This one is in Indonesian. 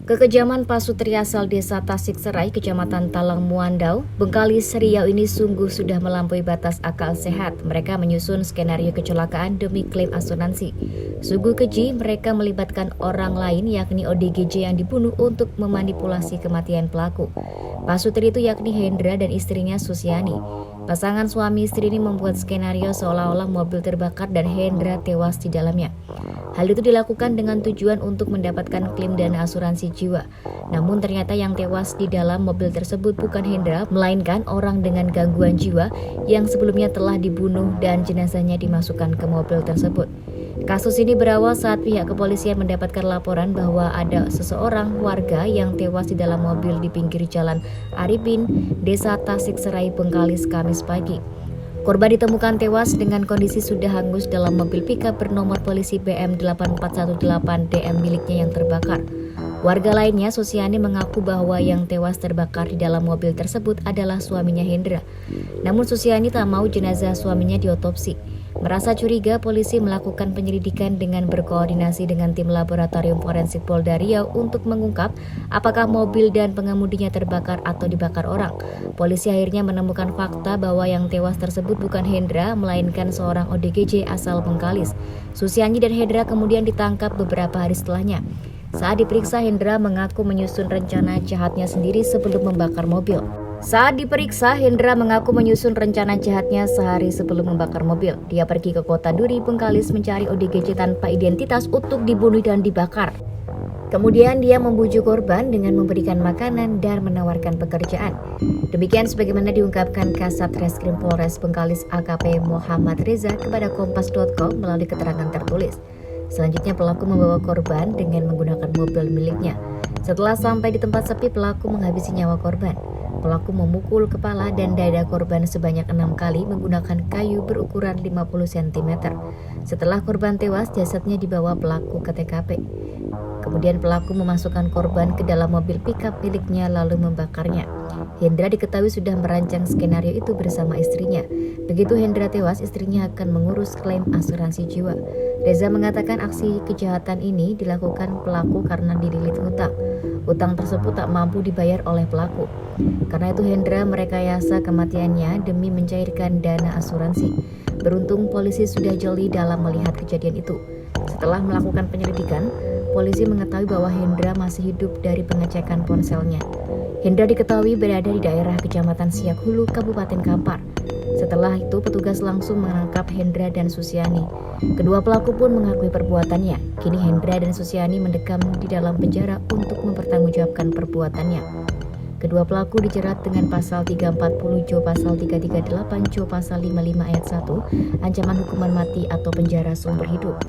Kekejaman pasutri asal desa Tasikserai, Kecamatan Talang Muandau, Bengkalis, Riau ini sungguh sudah melampaui batas akal sehat. Mereka menyusun skenario kecelakaan demi klaim asuransi. Sungguh keji, mereka melibatkan orang lain yakni ODGJ yang dibunuh untuk memanipulasi kematian pelaku. Pasutri itu yakni Hendra dan istrinya Susiani. Pasangan suami istri ini membuat skenario seolah-olah mobil terbakar dan Hendra tewas di dalamnya. Hal itu dilakukan dengan tujuan untuk mendapatkan klaim dana asuransi jiwa. Namun ternyata yang tewas di dalam mobil tersebut bukan Hendra, melainkan orang dengan gangguan jiwa yang sebelumnya telah dibunuh dan jenazahnya dimasukkan ke mobil tersebut. Kasus ini berawal saat pihak kepolisian mendapatkan laporan bahwa ada seseorang warga yang tewas di dalam mobil di pinggir jalan Arifin, Desa Tasikserai, Bengkalis, Kamis pagi. Korban ditemukan tewas dengan kondisi sudah hangus dalam mobil pickup bernomor polisi BM 8418DM miliknya yang terbakar. Warga lainnya, Susiani, mengaku bahwa yang tewas terbakar di dalam mobil tersebut adalah suaminya Hendra. Namun Susiani tak mau jenazah suaminya diotopsi. Merasa curiga, polisi melakukan penyelidikan dengan berkoordinasi dengan tim laboratorium forensik Polda Riau untuk mengungkap apakah mobil dan pengemudinya terbakar atau dibakar orang. Polisi akhirnya menemukan fakta bahwa yang tewas tersebut bukan Hendra, melainkan seorang ODGJ asal Bengkalis. Susiani dan Hendra kemudian ditangkap beberapa hari setelahnya. Saat diperiksa, Hendra mengaku menyusun rencana jahatnya sendiri sebelum membakar mobil. Sehari sebelum membakar mobil. Dia pergi ke kota Duri, Bengkalis mencari ODGJ tanpa identitas untuk dibunuh dan dibakar. Kemudian dia membujuk korban dengan memberikan makanan dan menawarkan pekerjaan. Demikian sebagaimana diungkapkan Kasat Reskrim Polres Bengkalis AKP Muhammad Reza kepada Kompas.com melalui keterangan tertulis. Selanjutnya pelaku membawa korban dengan menggunakan mobil miliknya. Setelah sampai di tempat sepi, pelaku menghabisi nyawa korban. Pelaku memukul kepala dan dada korban sebanyak 6 kali menggunakan kayu berukuran 50 cm. Setelah korban tewas, jasadnya dibawa pelaku ke TKP. Kemudian pelaku memasukkan korban ke dalam mobil pickup miliknya lalu membakarnya. Hendra diketahui sudah merancang skenario itu bersama istrinya. Begitu Hendra tewas, istrinya akan mengurus klaim asuransi jiwa. Reza mengatakan aksi kejahatan ini dilakukan pelaku karena dililit hutang. Utang tersebut tak mampu dibayar oleh pelaku. Karena itu Hendra merekayasa kematiannya demi mencairkan dana asuransi. Beruntung polisi sudah jeli dalam melihat kejadian itu. Setelah melakukan penyelidikan, polisi mengetahui bahwa Hendra masih hidup dari pengecekan ponselnya. Hendra diketahui berada di daerah Kecamatan Siak Hulu, Kabupaten Kampar. Setelah itu petugas langsung menangkap Hendra dan Susiani. Kedua pelaku pun mengakui perbuatannya. Kini Hendra dan Susiani mendekam di dalam penjara untuk mempertanggungjawabkan perbuatannya. Kedua pelaku dijerat dengan pasal 340 Jo pasal 338 Jo pasal 55 ayat 1, ancaman hukuman mati atau penjara seumur hidup.